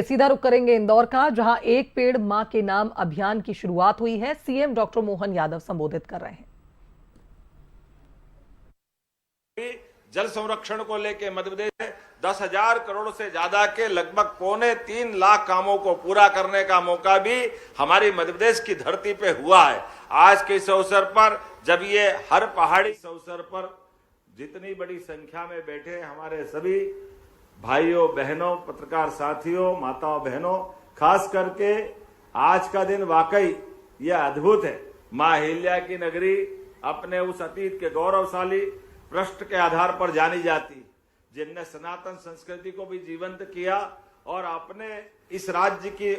सीधा रुख करेंगे इंदौर का, जहां एक पेड़ मां के नाम अभियान की शुरुआत हुई है। सीएम डॉक्टर मोहन यादव संबोधित कर रहे हैं। जल संरक्षण को लेकर मध्य प्रदेश में 10,000 करोड़ से ज्यादा के लगभग 2.25 कामों को पूरा करने का मौका भी हमारी मध्य प्रदेश की धरती पे हुआ है। आज के इस अवसर पर जब ये हर पहाड़ी इस अवसर पर जितनी बड़ी संख्या में बैठे हमारे सभी भाइयों बहनों, पत्रकार साथियों, माताओं बहनों, खास करके आज का दिन वाकई ये अद्भुत है। मां अहिल्या की नगरी अपने उस अतीत के गौरवशाली पृष्ठ के आधार पर जानी जाती, जिनने सनातन संस्कृति को भी जीवंत किया और अपने इस राज्य की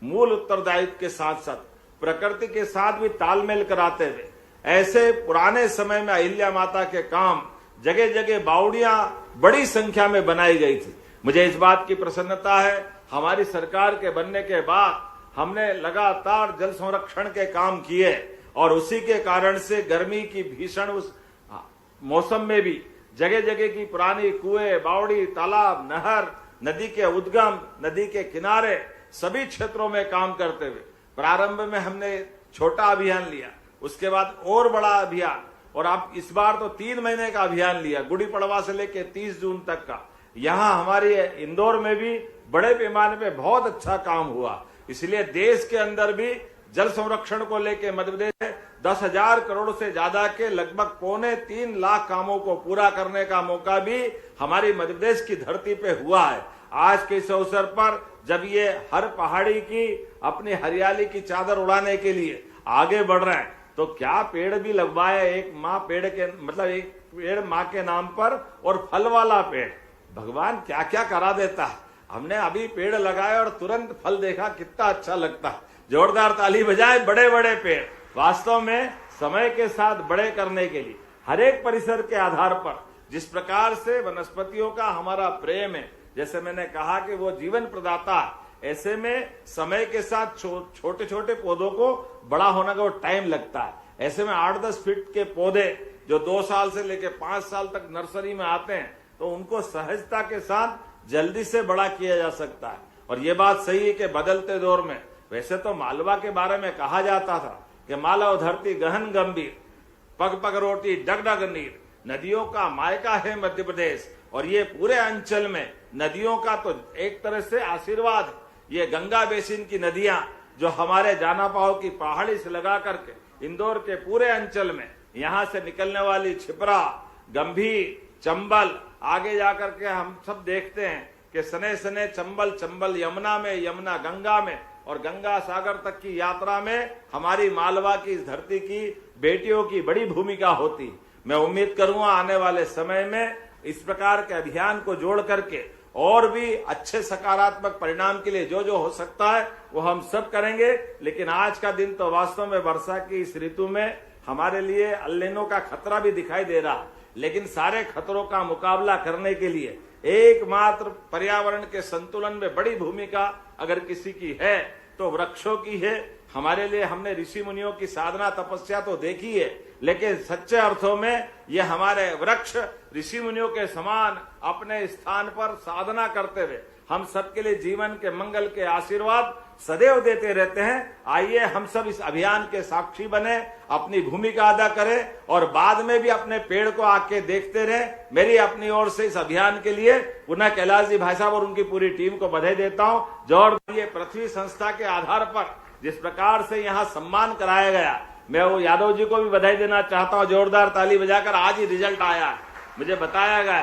मूल उत्तरदायित्व के साथ साथ प्रकृति के साथ भी तालमेल कराते हुए ऐसे पुराने समय में अहिल्या माता के काम जगह जगह बावड़ियां बड़ी संख्या में बनाई गई थी। मुझे इस बात की प्रसन्नता है, हमारी सरकार के बनने के बाद हमने लगातार जल संरक्षण के काम किए और उसी के कारण से गर्मी की भीषण उस मौसम में भी जगह जगह की पुरानी कुएं, बावड़ी, तालाब, नहर, नदी के उद्गम, नदी के किनारे सभी क्षेत्रों में काम करते हुए प्रारंभ में हमने छोटा अभियान लिया, उसके बाद और बड़ा अभियान, और अब इस बार तो 3 महीने का अभियान लिया, गुड़ी पड़वा से लेकर 30 जून तक का। यहां हमारे इंदौर में भी बड़े पैमाने पे बहुत अच्छा काम हुआ। इसलिए देश के अंदर भी जल संरक्षण को लेकर मध्य प्रदेश में 10,000 करोड़ से ज्यादा के लगभग 2.25 कामों को पूरा करने का मौका भी हमारी मध्य प्रदेश की धरती पे हुआ है। आज के इस अवसर पर जब ये हर पहाड़ी की अपनी हरियाली की चादर उड़ाने के लिए आगे बढ़ रहे हैं, तो क्या पेड़ भी लगवाया, एक माँ पेड़ के मतलब एक पेड़ माँ के नाम पर और फल वाला पेड़। भगवान क्या क्या करा देता है। हमने अभी पेड़ लगाया और तुरंत फल देखा, कितना अच्छा लगता है। जोरदार ताली बजाए। बड़े बड़े पेड़ वास्तव में समय के साथ बड़े करने के लिए हर एक परिसर के आधार पर जिस प्रकार से वनस्पतियों का हमारा प्रेम है, जैसे मैंने कहा कि वो जीवन प्रदाता है, ऐसे में समय के साथ छोटे छोटे पौधों को बड़ा होने का टाइम लगता है। ऐसे में 8-10 फीट के पौधे जो 2 साल से लेकर 5 साल तक नर्सरी में आते हैं, तो उनको सहजता के साथ जल्दी से बड़ा किया जा सकता है। और ये बात सही है कि बदलते दौर में, वैसे तो मालवा के बारे में कहा जाता था कि मालव धरती गहन गंभीर, पग पग रोटी डग डग नीर, नदियों का मायका है मध्य प्रदेश। और ये पूरे अंचल में नदियों का तो एक तरह से आशीर्वाद है। ये गंगा बेसिन की नदियां जो हमारे जानापाव की पहाड़ी से लगा करके इंदौर के पूरे अंचल में यहां से निकलने वाली छिपरा, गंभीर, चंबल, आगे जाकर के हम सब देखते हैं कि सने सने चंबल चंबल यमुना में, यमुना गंगा में, और गंगा सागर तक की यात्रा में हमारी मालवा की इस धरती की बेटियों की बड़ी भूमिका होती। मैं उम्मीद करूंगा आने वाले समय में इस प्रकार के अभियान को जोड़ करके और भी अच्छे सकारात्मक परिणाम के लिए जो जो हो सकता है वो हम सब करेंगे। लेकिन आज का दिन तो वास्तव में वर्षा की इस ऋतु में हमारे लिए अल नीनो का खतरा भी दिखाई दे रहा है, लेकिन सारे खतरों का मुकाबला करने के लिए एकमात्र पर्यावरण के संतुलन में बड़ी भूमिका अगर किसी की है तो वृक्षों की है। हमारे लिए हमने ऋषि मुनियों की साधना तपस्या तो देखी है, लेकिन सच्चे अर्थों में ये हमारे वृक्ष ऋषि मुनियों के समान अपने स्थान पर साधना करते हुए हम सबके लिए जीवन के मंगल के आशीर्वाद सदैव देते रहते हैं। आइए हम सब इस अभियान के साक्षी बने, अपनी भूमिका अदा करें और बाद में भी अपने पेड़ को आके देखते रहें। मेरी अपनी ओर से इस अभियान के लिए पुनः कैलाश जी भाई साहब और उनकी पूरी टीम को बधाई देता हूं। जोरदार ये पृथ्वी संस्था के आधार पर जिस प्रकार से यहाँ सम्मान कराया गया, मैं वो यादव जी को भी बधाई देना चाहता हूँ। जोरदार ताली बजाकर आज ही रिजल्ट आया, मुझे बताया गया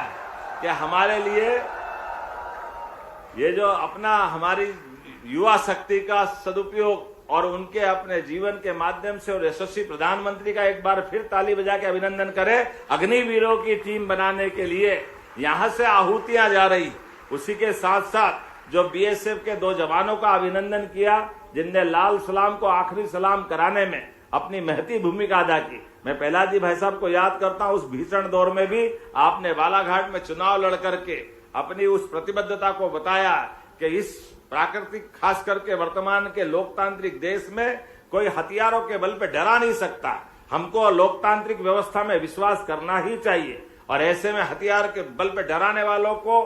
कि हमारे लिए ये जो अपना हमारी युवा शक्ति का सदुपयोग और उनके अपने जीवन के माध्यम से और यशस्वी प्रधानमंत्री का एक बार फिर ताली बजा के अभिनंदन करें। अग्निवीरों की टीम बनाने के लिए यहां से आहूतियां जा रही, उसी के साथ साथ जो बीएसएफ के 2 जवानों का अभिनंदन किया जिनने लाल सलाम को आखिरी सलाम कराने में अपनी महती भूमिका अदा की। मैं प्रहलाद जी भाई साहब को याद करता हूं, उस भीषण दौर में भी आपने बालाघाट में चुनाव लड़ करके अपनी उस प्रतिबद्धता को बताया कि इस प्राकृतिक खास करके वर्तमान के लोकतांत्रिक देश में कोई हथियारों के बल पे डरा नहीं सकता। हमको लोकतांत्रिक व्यवस्था में विश्वास करना ही चाहिए और ऐसे में हथियार के बल पे डराने वालों को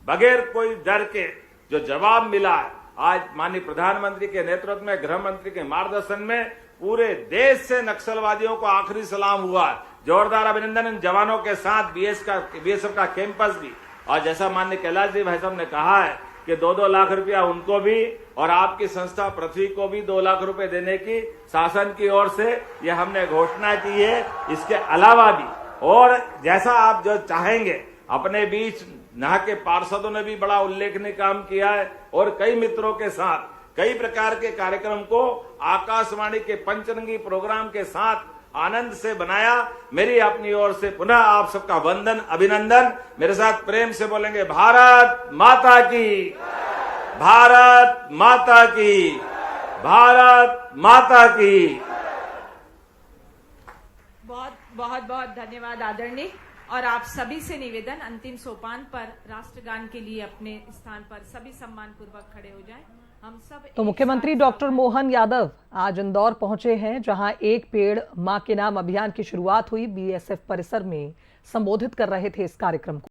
बगैर कोई डर के जो जवाब मिला है, आज माननीय प्रधानमंत्री के नेतृत्व में, गृह मंत्री के मार्गदर्शन में पूरे देश से नक्सलवादियों को आखिरी सलाम हुआ। जोरदार अभिनंदन इन जवानों के साथ बीएसएफ का कैंपस भी। और जैसा माननीय कैलाश जी भाई साहब ने कहा है कि 2-2 लाख रुपया उनको भी और आपकी संस्था पृथ्वी को भी 2 लाख रुपए देने की शासन की ओर से ये हमने घोषणा की है। इसके अलावा भी और जैसा आप जो चाहेंगे, अपने बीच यहाँ के पार्षदों ने भी बड़ा उल्लेखनीय काम किया है और कई मित्रों के साथ कई प्रकार के कार्यक्रम को आकाशवाणी के पंचरंगी प्रोग्राम के साथ आनंद से बनाया। मेरी अपनी ओर से पुनः आप सबका वंदन, अभिनंदन। मेरे साथ प्रेम से बोलेंगे भारत माता की, भारत माता की, भारत माता की। बहुत धन्यवाद आदरणीय। और आप सभी से निवेदन, अंतिम सोपान पर राष्ट्रगान के लिए अपने स्थान पर सभी सम्मान पूर्वक खड़े हो जाएं। हम सब तो मुख्यमंत्री डॉक्टर मोहन यादव आज इंदौर पहुंचे हैं, जहां एक पेड़ मां के नाम अभियान की शुरुआत हुई। बीएसएफ परिसर में संबोधित कर रहे थे इस कार्यक्रम को।